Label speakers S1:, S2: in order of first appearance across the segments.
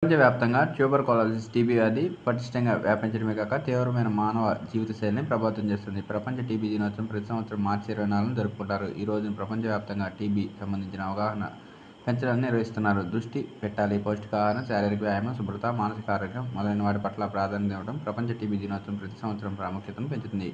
S1: ప్రపంచవ్యాప్తంగా tuberculosis TB వ్యాధి పటిష్టంగా వ్యాపించడమే కాక తీవ్రమైన మానవ జీవితశైలిని ప్రభావితం చేస్తుంది. ప్రపంచ టీబీ దినోత్సవం ప్రతి సంవత్సరం మార్చి 24న జరుపుకుంటారు. ఈ రోజున ప్రపంచవ్యాప్తంగా టీబీ సంబంధించిన అవగాహన పెంచడాన్ని నిర్వహిస్తున్నారు. దృష్టి పెట్టాలి, పౌష్టికాహారం, శారీరక వ్యాయామం, శుభ్రత, మానసిక ఆరోగ్యం మొదలైన వాటి పట్ల ప్రాధాన్యత ఇవ్వడం ప్రపంచ టీబీ దినోత్సవం ప్రతి సంవత్సరం ప్రాముఖ్యతను పెంచుతుంది.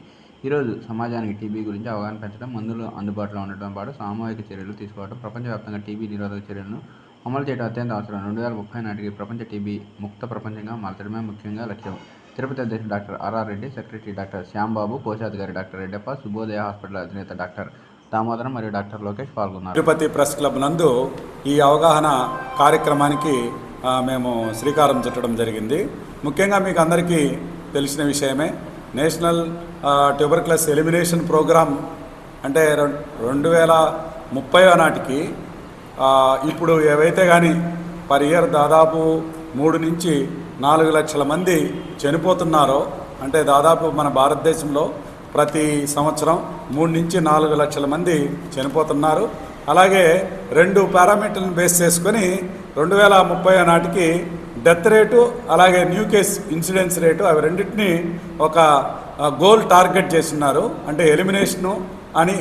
S1: ఈరోజు సమాజానికి టీబీ గురించి అవగాహన పెంచడం, మందులు అందుబాటులో ఉండటంతో పాటు సామూహిక చర్యలు తీసుకోవడం, ప్రపంచవ్యాప్తంగా టీబీ నిరోధక చర్యలను అమలు చేయడం అత్యంత అవసరం. 2030 నాటికి ప్రపంచ టీబీ ముక్త ప్రపంచంగా మార్చడమే ముఖ్యంగా లక్ష్యం. తిరుపతి అధ్యక్షుడు doctor R R Reddy, secretary doctor Shyambabu, కోశాధికారి డాక్టర్ రెడ్డప్ప, శుభోదయ హాస్పిటల్ అధినేత డాక్టర్ దామోదరం మరియు డాక్టర్ లోకేష్ పాల్గొన్నారు.
S2: తిరుపతి ప్రెస్ క్లబ్ నందు ఈ అవగాహన కార్యక్రమానికి మేము శ్రీకారం చుట్టడం జరిగింది. ముఖ్యంగా మీకు అందరికీ తెలిసిన విషయమే, నేషనల్ ట్యూబర్కులోసిస్ ఎలిమినేషన్ ప్రోగ్రామ్ అంటే 2030 నాటికి ఇప్పుడు ఏవైతే కానీ పర్ ఇయర్ దాదాపు 3 నుంచి 4 లక్షల మంది చనిపోతున్నారో, అంటే దాదాపు మన భారతదేశంలో ప్రతి సంవత్సరం 3 నుంచి 4 లక్షల మంది చనిపోతున్నారు. అలాగే 2 పారామీటర్లను బేస్ చేసుకొని 2030 నాటికి డెత్ రేటు అలాగే న్యూ కేస్ ఇన్సిడెన్స్ రేటు అవి రెండింటినీ ఒక గోల్ టార్గెట్ చేస్తున్నారు. అంటే ఎలిమినేషను అని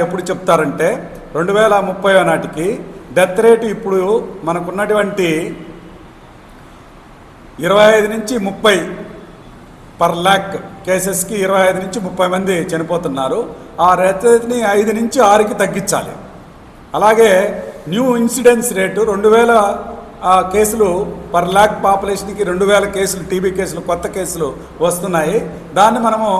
S2: ఎప్పుడు చెప్తారంటే 2030 నాటికి డెత్ రేటు ఇప్పుడు మనకున్నటువంటి 25 నుంచి 30 పర్ ల్యాక్ కేసెస్కి 25 నుంచి 30 మంది చనిపోతున్నారు. ఆ డెత్ రేట్ని 5 నుంచి 6కి తగ్గించాలి. అలాగే న్యూ ఇన్సిడెన్స్ రేటు 2000 కేసులు పర్ ల్యాక్ పాపులేషన్కి 2000 కేసులు టీబీ కేసులు కొత్త కేసులు వస్తున్నాయి. దాన్ని మనము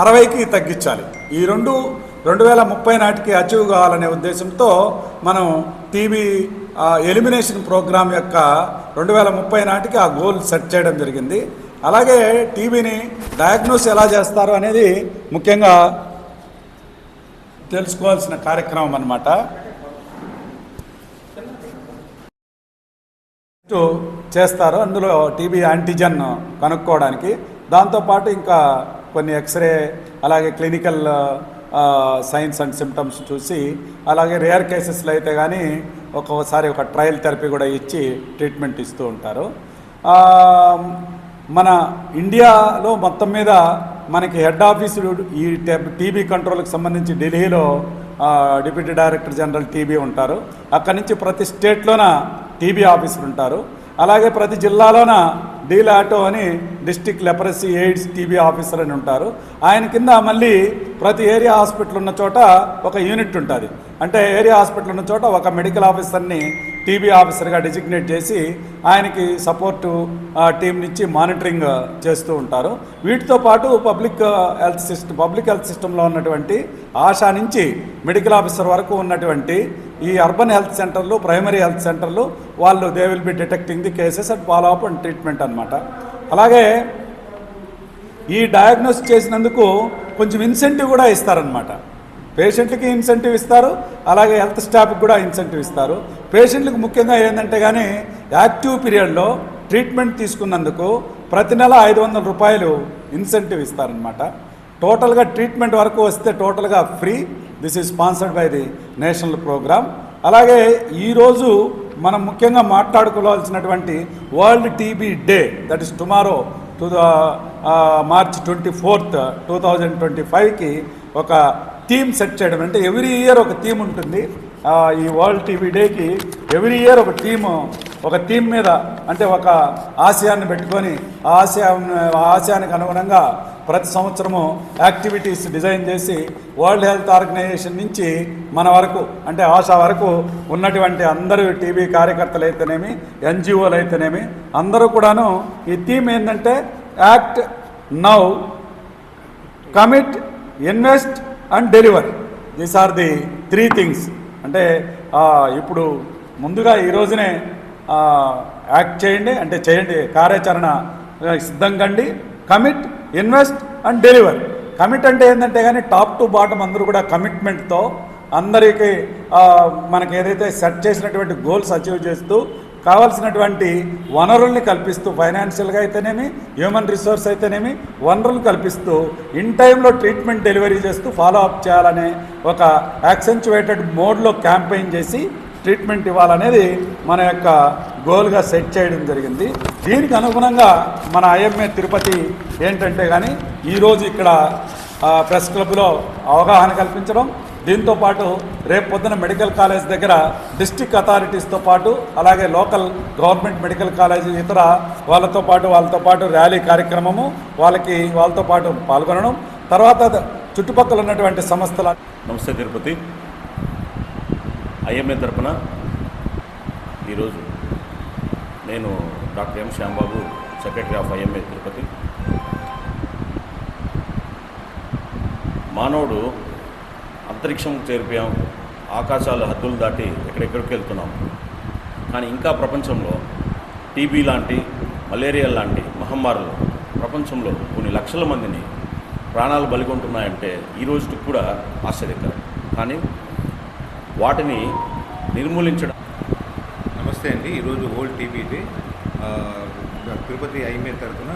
S2: 60కి తగ్గించాలి. ఈ 2030 నాటికి అచీవ్ కావాలనే ఉద్దేశంతో మనం టీబీ ఎలిమినేషన్ ప్రోగ్రామ్ యొక్క 2030 నాటికి ఆ గోల్ సెట్ చేయడం జరిగింది. అలాగే టీబీని డయాగ్నోస్ ఎలా చేస్తారు అనేది ముఖ్యంగా తెలుసుకోవాల్సిన కార్యక్రమం అన్నమాట. చేస్తారు అందులో టీబీ యాంటీజెన్ కనుక్కోవడానికి, దాంతోపాటు ఇంకా కొన్ని ఎక్స్రే అలాగే క్లినికల్ సైన్స్ అండ్ సిమ్టమ్స్ చూసి, అలాగే రేర్ కేసెస్లో అయితే కానీ ఒక్కొక్కసారి ఒక ట్రయల్ థెరపీ కూడా ఇచ్చి ట్రీట్మెంట్ ఇస్తూ ఉంటారు. మన ఇండియాలో మొత్తం మీద మనకి హెడ్ ఆఫీసు ఈ టీబీ కంట్రోల్కి సంబంధించి ఢిల్లీలో డిప్యూటీ డైరెక్టర్ జనరల్ టీబీ ఉంటారు. అక్కడి నుంచి ప్రతి స్టేట్లోన టీబీ ఆఫీసులు ఉంటారు. అలాగే ప్రతి జిల్లాలోన డీలాటో అని district leprosy AIDS TB officer అని ఉంటారు. ఆయన కింద మళ్ళీ ప్రతి ఏరియా హాస్పిటల్ ఉన్న చోట ఒక యూనిట్ ఉంటుంది. అంటే ఏరియా హాస్పిటల్ ఉన్న చోట ఒక మెడికల్ ఆఫీసర్ని టీబీ ఆఫీసర్గా డిజిగ్నేట్ చేసి ఆయనకి సపోర్టు టీం నుంచి మానిటరింగ్ చేస్తూ ఉంటారు. వీటితో పాటు పబ్లిక్ హెల్త్ సిస్టంలో ఉన్నటువంటి ఆశా నుంచి మెడికల్ ఆఫీసర్ వరకు ఉన్నటువంటి ఈ అర్బన్ హెల్త్ సెంటర్లు, ప్రైమరీ హెల్త్ సెంటర్లు వాళ్ళు they will be detecting the cases and follow up and treatment అనమాట. అలాగే ఈ డయాగ్నోస్ చేసినందుకు కొంచెం ఇన్సెంటివ్ కూడా ఇస్తారనమాట. పేషెంట్లకి ఇన్సెంటివ్ ఇస్తారు, అలాగే హెల్త్ స్టాఫ్కి కూడా ఇన్సెంటివ్ ఇస్తారు. పేషెంట్లకు ముఖ్యంగా ఏంటంటే కానీ యాక్టివ్ పీరియడ్లో ట్రీట్మెంట్ తీసుకున్నందుకు ప్రతి నెల 500 రూపాయలు ఇన్సెంటివ్ ఇస్తారనమాట. టోటల్గా ట్రీట్మెంట్ వరకు వస్తే టోటల్గా free. This is sponsored by the national programme. అలాగే ఈరోజు మనం ముఖ్యంగా మాట్లాడుకోవాల్సినటువంటి world TB day, that is tomorrow March 24th, 2025కి ఒక థీమ్ సెట్ చేయడం. అంటే ఎవ్రీ ఇయర్ ఒక థీమ్ ఉంటుంది. ఈ వరల్డ్ టీబీ డేకి ఎవ్రీ ఇయర్ ఒక థీమ్ మీద, అంటే ఒక ఆశయాన్ని పెట్టుకొని ఆ ఆశయానికి అనుగుణంగా ప్రతి సంవత్సరము యాక్టివిటీస్ డిజైన్ చేసి వరల్డ్ హెల్త్ ఆర్గనైజేషన్ నుంచి మన వరకు, అంటే ఆశా వరకు ఉన్నటువంటి అందరూ టీబీ కార్యకర్తలు అయితేనేమి, ఎన్జిఓలు అయితేనేమి అందరూ కూడాను ఈ థీమ్ ఏంటంటే act now, commit, invest and deliver. These are the 3 things. అంటే ఇప్పుడు ముందుగా ఈ రోజునే యాక్ట్ చేయండి, అంటే చేయండి, కార్యాచరణ సిద్ధంగా అండి. Commit, invest and deliver. Commit అంటే ఏంటంటే కానీ టాప్ టు బాటమ్ అందరూ కూడా కమిట్మెంట్తో అందరికీ మనకి ఏదైతే సెట్ చేసినటువంటి గోల్స్ అచీవ్ చేస్తూ కావాల్సినటువంటి వనరుల్ని కల్పిస్తూ, ఫైనాన్షియల్గా అయితేనేమి, హ్యూమన్ రిసోర్స్ అయితేనేమి వనరులు కల్పిస్తూ ఇన్ టైంలో ట్రీట్మెంట్ డెలివరీ చేస్తూ ఫాలో అప్ చేయాలనే ఒక యాక్సెంచువేటెడ్ మోడ్లో క్యాంపెయిన్ చేసి ట్రీట్మెంట్ ఇవ్వాలనేది మన యొక్క గోల్గా సెట్ చేయడం జరిగింది. దీనికి అనుగుణంగా మన ఐఎంఏ తిరుపతి ఏంటంటే కానీ ఈరోజు ఇక్కడ ప్రెస్ క్లబ్లో అవగాహన కల్పించడం, దీంతోపాటు రేపు పొద్దున మెడికల్ కాలేజ్ దగ్గర డిస్టిక్ అథారిటీస్తో పాటు అలాగే లోకల్ గవర్నమెంట్ మెడికల్ కాలేజీ ఇతర వాళ్ళతో పాటు ర్యాలీ కార్యక్రమము వాళ్ళతో పాటు పాల్గొనడం, తర్వాత చుట్టుపక్కల ఉన్నటువంటి సంస్థల.
S3: నమస్తే తిరుపతి. ఐఎంఏ తరపున ఈరోజు నేను doctor M Shyam Babu, secretary of IMA Tirupati. మానవుడు అంతరిక్షం చేరిపోయాం, ఆకాశాలు హద్దులు దాటి ఎక్కడెక్కడికి వెళ్తున్నాం. కానీ ఇంకా ప్రపంచంలో టీబీ లాంటి, మలేరియా లాంటి మహమ్మారులు ప్రపంచంలో కొన్ని లక్షల మందిని ప్రాణాలు బలిగొంటున్నాయంటే ఈ రోజుకి కూడా ఆశ్చర్యకరం. కానీ వాటిని నిర్మూలించడం.
S4: నమస్తే అండి. ఈరోజు world TB day. Tirupati IMA తరఫున